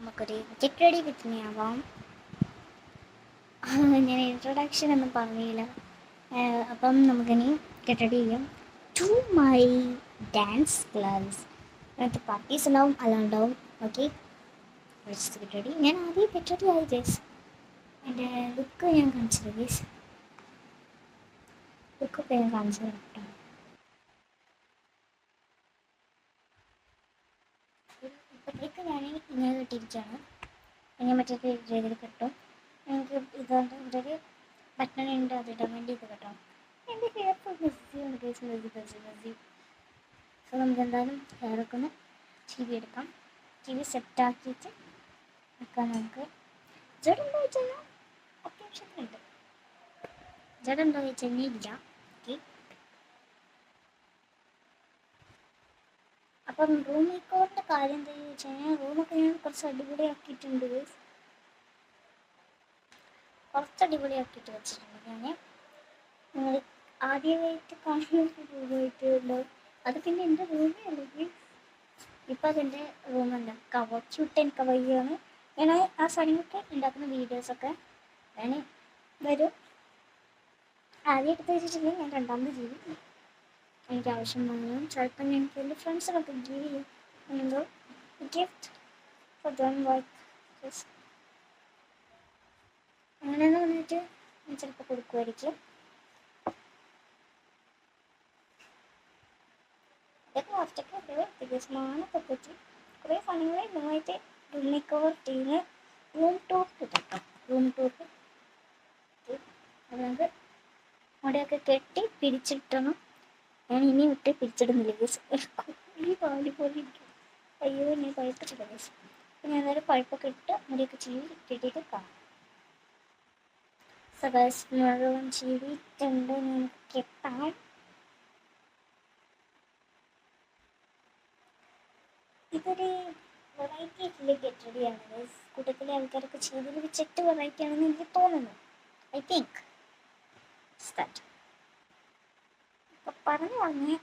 നമുക്കൊരു get ready with me ആവാം. ഞാൻ ഇൻട്രൊഡക്ഷൻ ഒന്നും പറഞ്ഞില്ല. അപ്പം നമുക്കിനി ഗെറ്റ് റെഡി ചെയ്യാം ടു മൈ ഡാൻസ് ക്ലാസ്. അതിനകത്ത് പ്രാക്ടീസ് ഉണ്ടാവും, അല്ലാണ്ടാവും. Okay, get ready. ഞാൻ ആദ്യം ഗെറ്റ് റെഡി ആയി ഗേസ്. എൻ്റെ ലുക്ക് ഞാൻ കാണിച്ചത് ഗേസ്. ലുക്കൊക്കെ ഞാൻ കാണിച്ചത് കേട്ടോ. ഇപ്പോഴത്തേക്ക് ഞാൻ ഇങ്ങനെ കിട്ടിയിരിക്കുകയാണ്. ഇങ്ങനെ മറ്റേ രീതിയിൽ കിട്ടും. എനിക്ക് ഇതുകൊണ്ട് ഇവിടെ ഒരു ബട്ടൺ ഉണ്ട്, അത് ഇടാൻ വേണ്ടി ഇത് കേട്ടോ. എൻ്റെ ഹെയർ ഫുൾ മെസ്സിയാണ് ഗേസ്, മെസ്സി. സോ നമുക്ക് എന്തായാലും ഹെയറൊക്കെ ഒന്ന് ചീവി എടുക്കാം. ചീവി സെറ്റാക്കിയിട്ട് വെക്കാം. നമുക്ക് ജഡുണ്ടോ വെച്ചാൽ അത്യാവശ്യത്തിനുണ്ട്. ജഡുണ്ടോ വെച്ച് കഴിഞ്ഞാൽ ഇല്ല. ഓക്കെ, അപ്പം റൂം മേക്കോറിൻ്റെ കാര്യം എന്താണെന്ന് വെച്ച് കഴിഞ്ഞാൽ റൂമൊക്കെ ഞാൻ കുറച്ച് അടിപൊളിയാക്കിയിട്ടുണ്ട്. കുറച്ച് അടിപൊളിയാക്കിയിട്ട് വെച്ചിട്ടുണ്ട് ഞാൻ. നിങ്ങൾ ആദ്യമായിട്ട് കാണുന്ന റൂമായിട്ട് ഉണ്ടാവും. അത് പിന്നെ എൻ്റെ റൂമേ അല്ലെങ്കിൽ ഇപ്പം അതെൻ്റെ റൂമല്ല, കവർ ക്യൂട്ട് ആൻഡ് കവറിയാണ്. ഞാൻ ആ സാധനങ്ങളൊക്കെ ഉണ്ടാക്കുന്ന വീഡിയോസൊക്കെ ഞാൻ വരും. ആദ്യം എടുത്ത് വെച്ചിട്ടുണ്ടെങ്കിൽ ഞാൻ രണ്ടാമത് ചെയ്യും. എനിക്ക് ആവശ്യം വന്നു ചിലപ്പോൾ എനിക്ക് എൻ്റെ ഫ്രണ്ട്സിനൊക്കെ ഗീവ് ചെയ്യും. എന്തോ ഗിഫ്റ്റ് ഫോർ ദം വർക്ക് അങ്ങനെയെന്ന് പറഞ്ഞിട്ട് ഞാൻ ചിലപ്പോൾ കൊടുക്കുമായിരിക്കും. ഇതൊക്കെ ഒറ്റയ്ക്ക് ദിവസമാണൊക്കെ പറ്റി കുറേ സാധനങ്ങൾ നിങ്ങളായിട്ട് റൂം മേക്ക് ഓവർ ചെയ്യുന്ന റൂം ടൂർ കിട്ടും. റൂം ടൂർക്ക് അത് നമുക്ക് മുടിയൊക്കെ കെട്ടി പിരിച്ചിട്ടണം. ഞാൻ ഇനി വിട്ട് പിരിച്ചിടുന്നില്ല ഗേസ്. ഈ പാല് പോലെ ഇരിക്കും. അയ്യോ, ഞാൻ പഴുപ്പിച്ചില്ല ഗേസ്. ഞാൻ നേരെ പഴുപ്പൊക്കെ ഇട്ട് മുടിയൊക്കെ ചീവി കെട്ടിയിട്ട് കാണാം. സബാസ് മുഴുവൻ ചീവിട്ടുണ്ട്. ഞാൻ കെട്ടാൻ ഇതൊരു വെറൈറ്റി ആയിട്ടുള്ള ഗെറ്റ് റെഡിയാണ്. കൂട്ടത്തിലെ ആൾക്കാരൊക്കെ ചെയ്തതിൽ വെച്ചിട്ട് വെറൈറ്റി ആണെന്ന് എനിക്ക് തോന്നുന്നു. I think that. അപ്പം പറഞ്ഞു പറഞ്ഞ്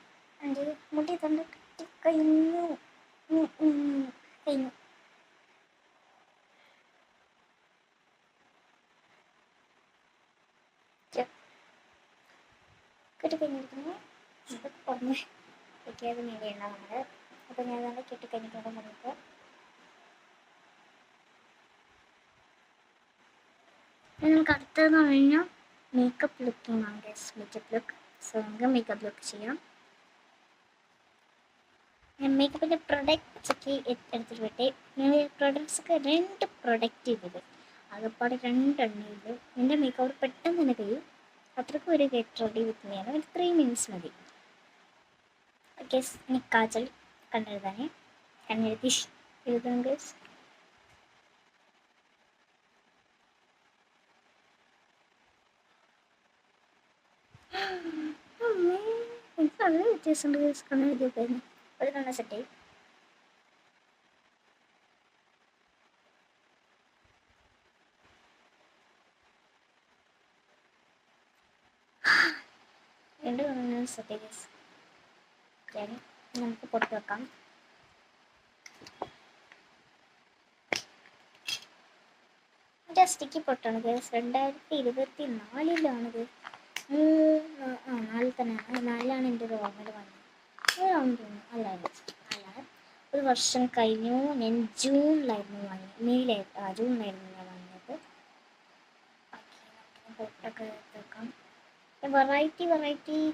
എൻ്റെ മുടി തന്നെ കെട്ടിക്കഴിഞ്ഞു. കഴിഞ്ഞു. കെട്ടിക്കഴിഞ്ഞിരിക്കുന്നു. ഇതൊക്കെ പറഞ്ഞ് കെട്ടിയത് വേണ്ടിയാണ് നമ്മൾ. അപ്പോൾ ഞാൻ തന്നെ കെട്ടിക്കഴിഞ്ഞിട്ടുണ്ടെന്ന് പറഞ്ഞിട്ട് നമുക്ക് അടുത്തതെന്ന് പറഞ്ഞു കഴിഞ്ഞാൽ makeup looking guys. Makeup look. So നമുക്ക് മേക്കപ്പ് ലുക്ക് ചെയ്യാം. ഞാൻ മേക്കപ്പിൻ്റെ പ്രൊഡക്റ്റ്സ് ഒക്കെ എടുത്തിട്ട് വിട്ടെ. ഞാൻ പ്രൊഡക്ട്സ് ഒക്കെ 2 പ്രൊഡക്റ്റ് ചെയ്തത് ആകെപ്പാടെ 2 എണ്ണയുള്ളൂ. എൻ്റെ മേക്കപ്പ് ഓവർ പെട്ടെന്ന് തന്നെ കഴിയും. അത്രയ്ക്കും ഒരു ഗെറ്റ് റെഡി വിത്ത് മീ ആണ്. ഒരു 3 minutes മതി. ഓക്കെ, ഇനി കാജൽ കണ്ണെഴുതാനേ കണ്ണെഴുതി എഴുതാം ഗൈസ്. എനിക്ക് വളരെ വ്യത്യാസമുണ്ട് ഗൈസ് കണ്ണെഴുതിയപ്പോയിരുന്നു. ഒരു കണ്ണ സെറ്റായി. രണ്ട് കണ്ണ സെറ്റായി ഗൈസ്. നമുക്ക് പൊട്ടി വെക്കാം. മറ്റേ സ്റ്റിക്കി പൊട്ടാണ് ഗൈസ്. 2024-ലാണിത്. 4 തന്നെയാണ്. 4-ലാണ് എൻ്റെ ഒരു ഓർമ്മ വന്നത്. അതാണെന്ന് തോന്നുന്നു. അല്ല, ഒരു വർഷം കഴിഞ്ഞു. ഞാൻ ജൂണിലായിരുന്നു വന്നത്. ജൂണിലായിരുന്നു ഞാൻ വന്നത്. പൊട്ടൊക്കെ വെക്കാം. വെറൈറ്റി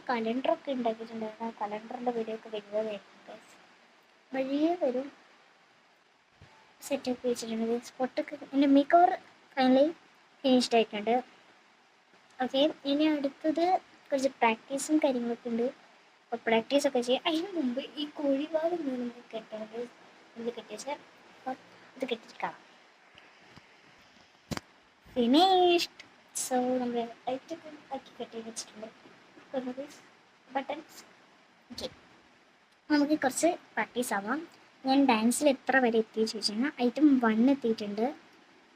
കലണ്ടറൊക്കെ ഉണ്ടാക്കിയിട്ടുണ്ടായിരുന്നു. ആ കലണ്ടറിൻ്റെ വീഡിയോ ഒക്കെ വരുന്നതായിരുന്നു. വഴിയേ വരും. സെറ്റപ്പ് വെച്ചിട്ടുണ്ട്. പൊട്ടൊക്കെ എൻ്റെ മേക്ക് ഓവർ ഫൈനലി ഫിനിഷ്ഡ് ആയിട്ടുണ്ട്. ഓക്കെ, ഇനി അടുത്തത് കുറച്ച് പ്രാക്ടീസും കാര്യങ്ങളൊക്കെ ഉണ്ട്. അപ്പോൾ പ്രാക്ടീസൊക്കെ ചെയ്യാം. അതിന് മുമ്പ് ഈ കോഴിവാലും നമുക്ക് കെട്ടണത്. ഇത് കെട്ടിച്ചാൽ ഇത് കെട്ടിക്കാം. ഫിനിഷ്ഡ്. സോ നമ്മൾ ടൈറ്റൊക്കെ ആക്കി കെട്ടി വെച്ചിട്ടുണ്ട് ബട്ടൺസ്. ഓക്കെ, നമുക്ക് കുറച്ച് പ്രാക്ടീസ് ആവാം. ഞാൻ ഡാൻസിൽ എത്ര വരെ എത്തി ചോദിച്ചാൽ ഐറ്റം 1 എത്തിയിട്ടുണ്ട്.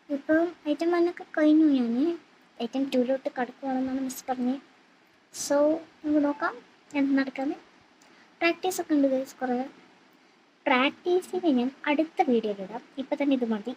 ഇപ്പം ഐറ്റം 1 ഒക്കെ കഴിഞ്ഞു. ഞാൻ ഐറ്റം 2-ലോട്ട് കടക്കുകയാണെന്നാണ് മിസ് പറഞ്ഞത്. സോ നമുക്ക് നോക്കാം എന്ത് നടക്കാമെന്ന്. പ്രാക്ടീസൊക്കെ ഉണ്ട് ഗൈസ് കുറേ. പ്രാക്ടീസിന് ഞാൻ അടുത്ത വീഡിയോയിലിടാം. ഇപ്പം തന്നെ ഇത് മതി.